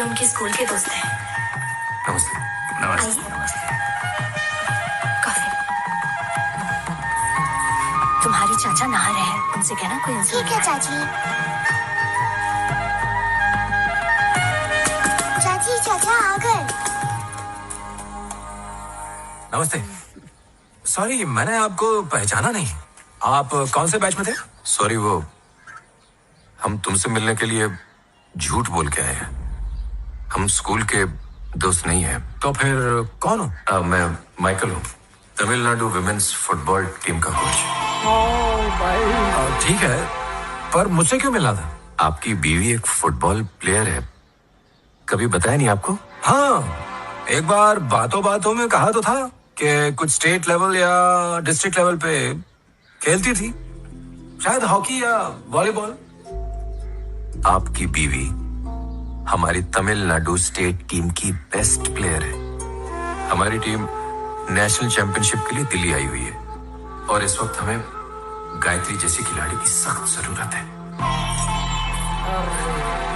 ये उनके स्कूल के दोस्त हैं। नमस्ते। नमस्ते। नमस्ते। कॉफी। तुम्हारे चाचा नहा रहे हैं, उनसे कहना कोई इंसान। ठीक है चाची। चाची चाचा आ गए। नमस्ते। सॉरी, मैंने आपको पहचाना नहीं। आप कौन से बैच में थे? सॉरी, वो हम तुमसे मिलने के लिए झूठ बोल के आए हैं। हम स्कूल के दोस्त नहीं हैं। तो फिर कौन हो? मैं माइकल हूँ, तमिलनाडु विमेन्स फुटबॉल टीम का कोच। ठीक है, पर मुझसे क्यों मिलना था? आपकी बीवी एक फुटबॉल प्लेयर है, कभी बताया नहीं आपको? हाँ, एक बार बातों बातों में कहा तो था कि कुछ स्टेट लेवल या डिस्ट्रिक्ट लेवल पे खेलती थी, शायद हॉकी या वॉलीबॉल। आपकी बीवी हमारी तमिलनाडु स्टेट टीम की बेस्ट प्लेयर है। हमारी टीम नेशनल चैंपियनशिप के लिए दिल्ली आई हुई है और इस वक्त हमें गायत्री जैसी खिलाड़ी की सख्त जरूरत है।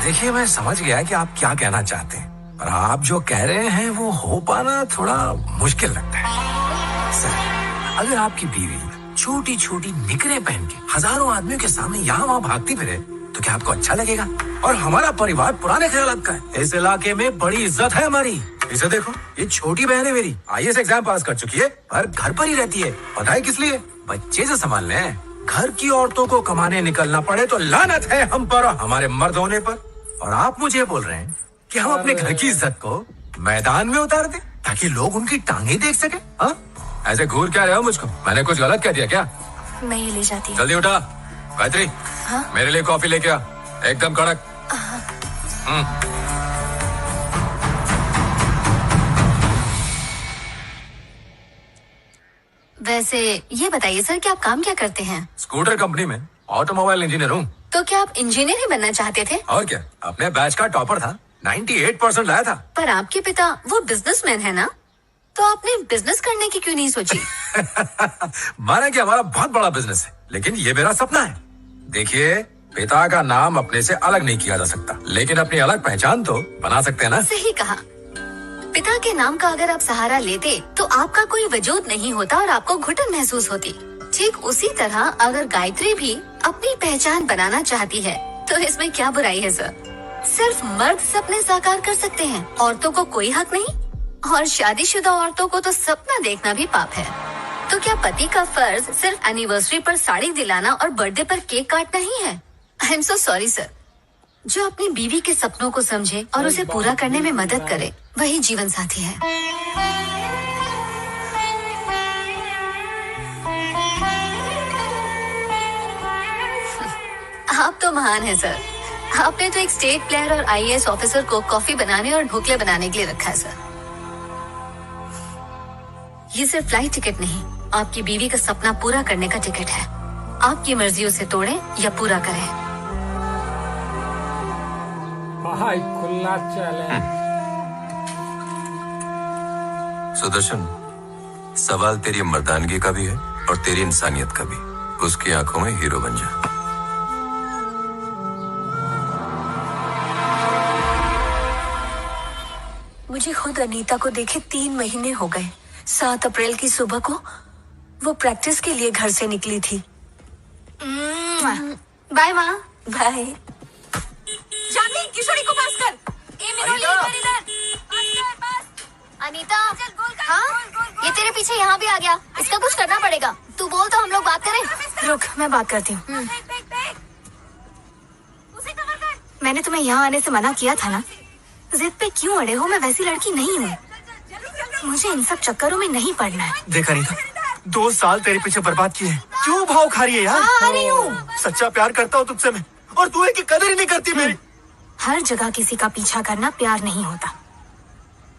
देखिए, मैं समझ गया कि आप क्या कहना चाहते हैं, पर आप जो कह रहे हैं वो हो पाना थोड़ा मुश्किल लगता है। सर, अगर आपकी बीवी छोटी छोटी निकरें पहन के हजारों आदमियों के सामने यहाँ वहाँ भागती फिरे तो क्या आपको अच्छा लगेगा? और हमारा परिवार पुराने ख्यालात का है। इस इलाके में बड़ी इज्जत है हमारी। इसे देखो, ये छोटी बहन है मेरी, IAS एग्जाम पास कर चुकी है, पर घर पर ही रहती है। पता है किस लिए? बच्चे से संभालने हैं। घर की औरतों को कमाने निकलना पड़े तो लानत है हम पर और हमारे मर्द होने पर। और आप मुझे बोल रहे हैं कि हम अपने घर की इज्जत को मैदान में उतार दें ताकि लोग उनकी टांगे देख सके? हाँ, ऐसे घूर क्या रहे हो मुझको? मैंने कुछ गलत कह दिया क्या? मैं ये ले जाती हूँ। जल्दी उठा। गायत्री, हाँ? मेरे लिए कॉफी लेके आ, एकदम कड़क। वैसे ये बताइए सर कि आप काम क्या करते हैं? स्कूटर कंपनी में ऑटोमोबाइल इंजीनियर हूँ। तो क्या आप इंजीनियर ही बनना चाहते थे? और क्या, अपने बैच का टॉपर था, 98% लाया था। पर आपके पिता वो बिजनेसमैन है ना, तो आपने बिजनेस करने की क्यों नहीं सोची? माना कि हमारा बहुत बड़ा बिजनेस है, लेकिन ये मेरा सपना है। देखिए, पिता का नाम अपने से अलग नहीं किया जा सकता, लेकिन अपनी अलग पहचान तो बना सकते हैं ना? सही कहा। पिता के नाम का अगर आप सहारा लेते तो आपका कोई वजूद नहीं होता और आपको घुटन महसूस होती। ठीक उसी तरह अगर गायत्री भी अपनी पहचान बनाना चाहती है तो इसमें क्या बुराई है सर? सिर्फ मर्द सपने साकार कर सकते हैं, औरतों को कोई हक नहीं। और शादीशुदा औरतों को तो सपना देखना भी पाप है। तो क्या पति का फर्ज सिर्फ एनिवर्सरी पर साड़ी दिलाना और बर्थडे पर केक काटना ही है? I am so sorry sir. जो अपनी बीवी के सपनों को समझे और उसे पूरा करने में मदद करे, वही जीवन साथी है। आप तो महान हैं सर। आपने तो एक स्टेट प्लेयर और IAS ऑफिसर को कॉफी बनाने और ढोकले बनाने के लिए रखा है सर। ये सिर्फ फ्लाइट टिकट नहीं, आपकी बीवी का सपना पूरा करने का टिकट है। आपकी मर्जी उसे तोड़े या पूरा करें। भाई खुला चले। सुदर्शन, सवाल तेरी मर्दानगी का भी है और तेरी इंसानियत का भी। उसकी आंखों में हीरो बन जा। मुझे खुद अनीता को देखे 3 महीने हो गए। 7 अप्रैल की सुबह को वो प्रैक्टिस के लिए घर से निकली थी। बाय माँ। बाय। जानवी, किशोरी को पास कर। अनीता, हाँ? ये तेरे पीछे यहाँ भी आ गया। इसका कुछ करना पड़ेगा। तू बोल तो हम लोग बात करें। रुक, मैं बात करती हूँ। मैंने तुम्हें यहाँ आने से मना किया था ना? जिद पे क्यों अड़े हो? मैं वैसी लड़की नहीं हूँ। मुझे इन सब चक्करों में नहीं पड़ना है। देख अनीता, 2 साल तेरे पीछे बर्बाद किए हैं। क्यों भाव खा रही है यार? आ रही हूँ। सच्चा प्यार करता हूँ तुझसे मैं, और तू है कि कदर ही नहीं करती मेरी। हर जगह किसी का पीछा करना प्यार नहीं होता।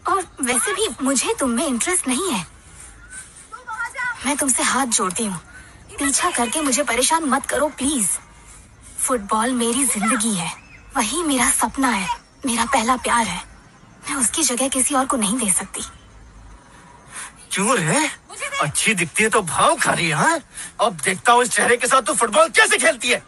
और वैसे भी मुझे तुम में इंटरेस्ट नहीं है। मैं तुमसे हाथ जोड़ती हूँ, पीछा करके मुझे परेशान मत करो प्लीज। फुटबॉल मेरी जिंदगी है, वही मेरा सपना है, मेरा पहला प्यार है। मैं उसकी जगह किसी और को नहीं दे सकती। क्यों रे? अच्छी दिखती है तो भाव खा रही है, हाँ? अब देखता हूँ इस चेहरे के साथ तू फुटबॉल कैसे खेलती है।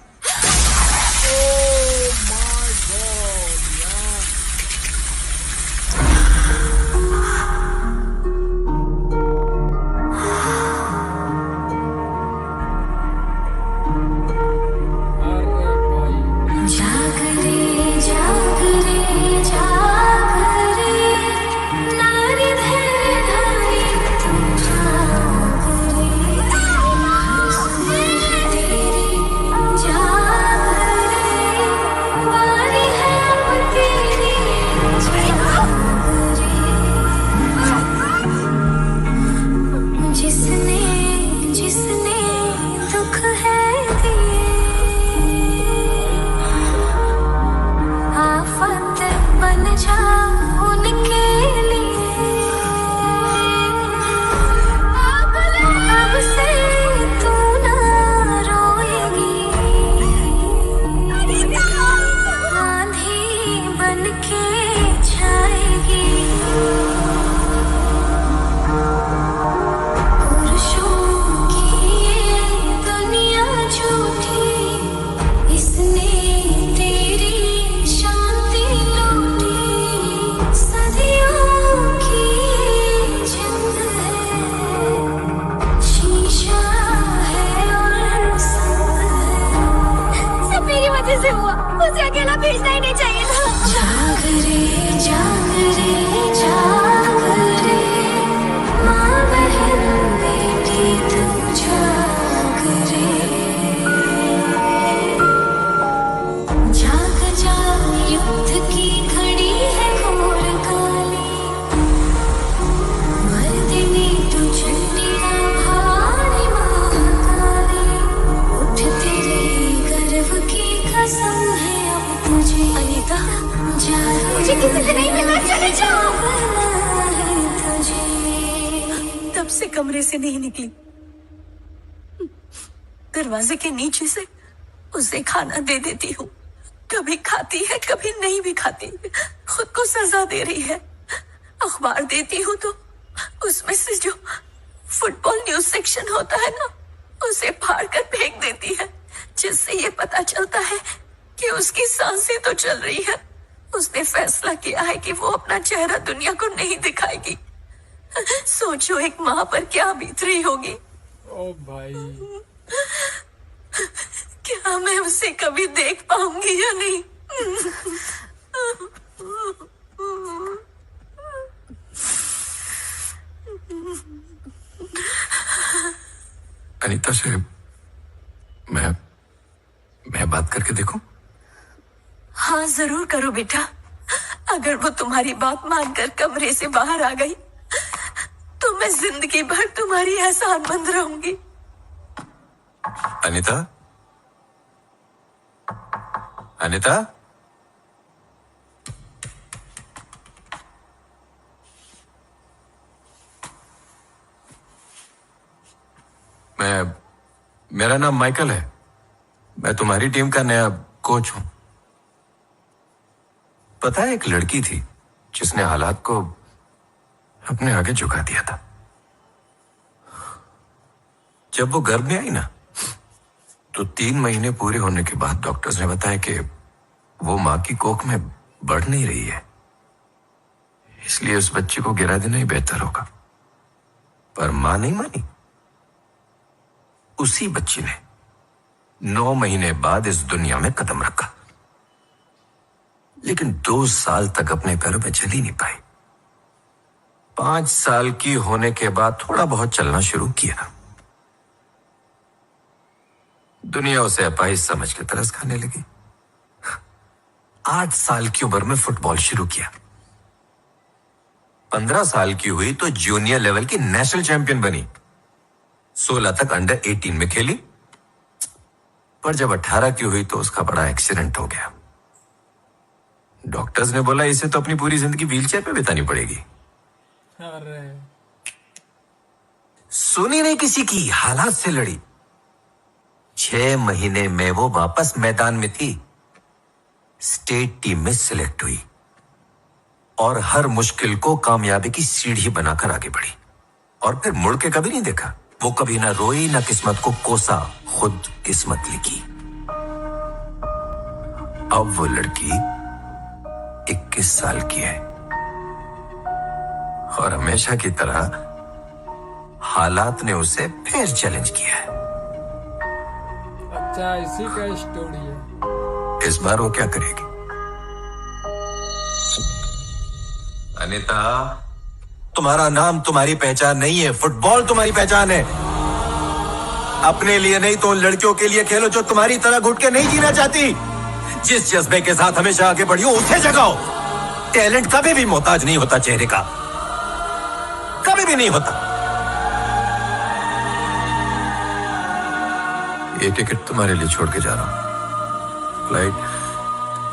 वजह से हुआ, उसे अकेला भेजना ही नहीं चाहिए था। जाग रे जाग रे जाग रे, माँ बहन बेटी तू जाग रे। जाग जाग युद्ध की घड़ी है घोर काली, मर्दिनी तू चंडिका भवानी महाकाली। उठ तेरे गर्व की कसम है अब तुझे, अनीता मुझे किसी से नहीं मिलना, चले जाओ। तब से कमरे से नहीं निकली, दरवाजे के नीचे से उसे खाना दे देती हूँ। कभी खाती है, कभी नहीं भी खाती, खुद को सजा दे रही है। अखबार देती हूँ तो उसमें से जो फुटबॉल न्यूज सेक्शन होता है ना, उसे फाड़ कर फेंक देती है, जिससे ये पता चलता है कि उसकी सांसें तो चल रही है। उसने फैसला किया है कि वो अपना चेहरा दुनिया को नहीं दिखाएगी। सोचो एक माँ पर क्या बीत रही होगी। ओ भाई, क्या मैं उसे कभी देख पाऊंगी या नहीं? अनीता से मैं बात करके देखूं? हाँ जरूर करो बेटा। अगर वो तुम्हारी बात मानकर कमरे से बाहर आ गई तो मैं जिंदगी भर तुम्हारी एहसानमंद रहूंगी। अनीता, अनीता, मेरा नाम माइकल है। मैं तुम्हारी टीम का नया कोच हूं। पता है, एक लड़की थी जिसने हालात को अपने आगे झुका दिया था। जब वो गर्भ में आई ना, तो 3 महीने पूरे होने के बाद डॉक्टर्स ने बताया कि वो मां की कोख में बढ़ नहीं रही है, इसलिए उस बच्चे को गिरा देना ही बेहतर होगा। पर मां नहीं मानी। उसी बच्ची ने 9 महीने बाद इस दुनिया में कदम रखा, लेकिन 2 साल तक अपने पैरों पे चल ही नहीं पाई। 5 साल की होने के बाद थोड़ा बहुत चलना शुरू किया। दुनिया उसे अपाहिज समझ के तरस खाने लगी। 8 साल की उम्र में फुटबॉल शुरू किया। 15 साल की हुई तो जूनियर लेवल की नेशनल चैंपियन बनी। 16 तक अंडर 18 में खेली, पर जब 18 की हुई तो उसका बड़ा एक्सीडेंट हो गया। डॉक्टर्स ने बोला इसे तो अपनी पूरी जिंदगी व्हीलचेयर पे बितानी पड़ेगी। अरे सुनी नहीं किसी की, हालात से लड़ी। 6 महीने में वो वापस मैदान में थी। स्टेट टीम में सिलेक्ट हुई और हर मुश्किल को कामयाबी की सीढ़ी बनाकर आगे बढ़ी। और फिर मुड़ के कभी नहीं देखा। वो कभी ना रोई, ना किस्मत को कोसा, खुद किस्मत लिखी। अब वो लड़की 21 साल की है और हमेशा की तरह हालात ने उसे फिर चैलेंज किया है। अच्छा, इसी का स्टोरी है। इस बार वो क्या करेगी? अनीता, तुम्हारा नाम तुम्हारी पहचान नहीं है, फुटबॉल तुम्हारी पहचान है। अपने लिए नहीं तो उन लड़कियों के लिए खेलो जो तुम्हारी तरह घुट के नहीं जीना चाहती। जिस जज्बे के साथ हमेशा आगे बढ़ी हो उसे जगाओ। टैलेंट कभी भी मोहताज नहीं होता चेहरे का, कभी भी नहीं होता। ये टिकट तुम्हारे लिए छोड़ के जा रहा हूं।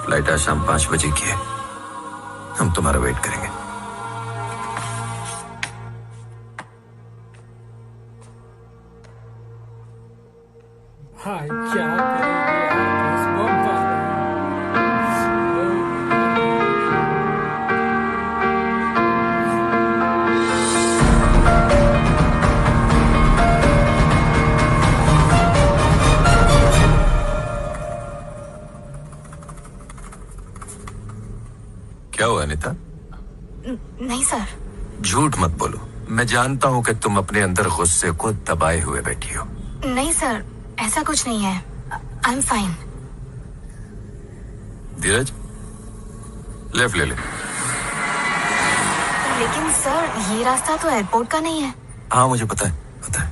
फ्लाइट आज शाम 5 बजे की है। हम तुम्हारा वेट करेंगे। भाई क्या करेंगे यार, goosebumps आ रहे क्या हुआ अनीता? नहीं सर। झूठ मत बोलो। मैं जानता हूं कि तुम अपने अंदर गुस्से को दबाए हुए बैठी हो। नहीं सर, ऐसा कुछ नहीं है। I am fine. Dheeraj, left ले ले। लेकिन सर, ये रास्ता तो एयरपोर्ट का नहीं है। हाँ मुझे पता है, पता है।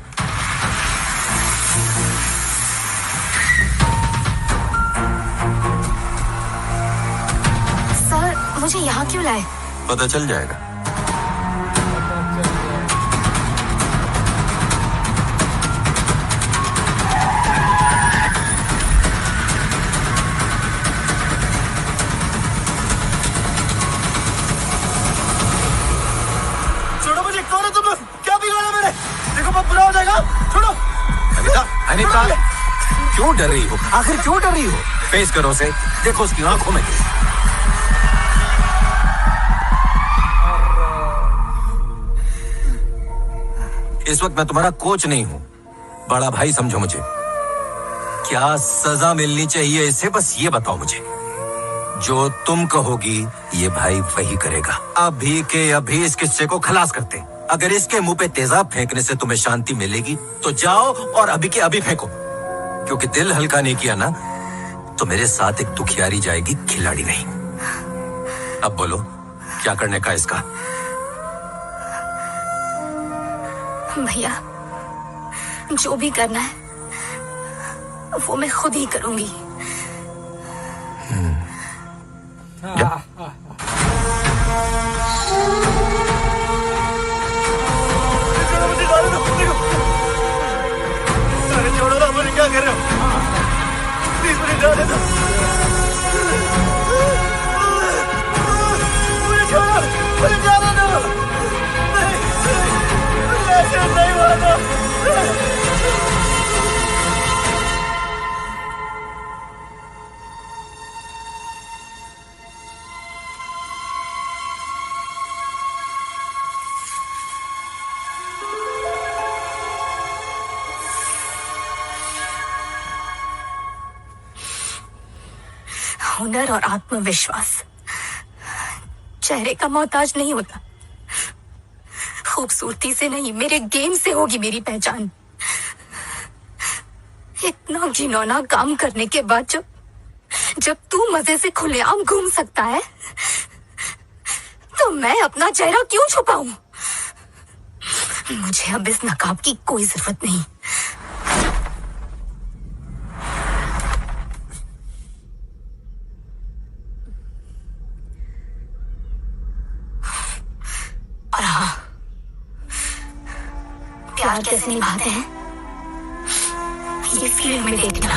सर, मुझे यहाँ क्यों लाए? पता चल जाएगा। छोड़ो मुझे, कौन है तुम लोग? क्या बिगाड़ा मैंने? देखो बहुत बुरा हो जाएगा, छोड़ो। अनीता, अनीता, क्यों डर रही हो? आखिर क्यों डर रही हो? फेस करो उसे, देखो उसकी आंखों में। इस वक्त मैं तुम्हारा कोच नहीं हूं, बड़ा भाई समझो मुझे। क्या सजा मिलनी चाहिए इसे, बस ये बताओ मुझे। जो तुम कहोगी ये भाई वही करेगा। अभी के अभी इस किस्से को खलास करते। अगर इसके मुंह पे तेजाब फेंकने से तुम्हें शांति मिलेगी तो जाओ और अभी के अभी फेंको, क्योंकि दिल हल्का नहीं किया ना तो मेरे साथ एक दुखियारी जाएगी, खिलाड़ी नहीं। अब बोलो क्या करने का इसका? भैया, जो भी करना है वो मैं खुद ही करूंगी। मुझे जाने दो, देखो। अरे छोड़ो ना, मुझे क्या कर रहे हो? प्लीज मुझे जाने दो। मुझे छोड़ो, मुझे जाने दो। नहीं, मुझे ऐसे नहीं मारना। हुनर और आत्मविश्वास चेहरे का मोहताज नहीं होता। खूबसूरती से नहीं, मेरे गेम से होगी मेरी पहचान। इतना घिनौना काम करने के बाद जब तू मजे से खुलेआम घूम सकता है तो मैं अपना चेहरा क्यों छुपाऊं? मुझे अब इस नकाब की कोई जरूरत नहीं। और हाँ, प्यार कैसे निभाते हैं ये फील्ड में देखना।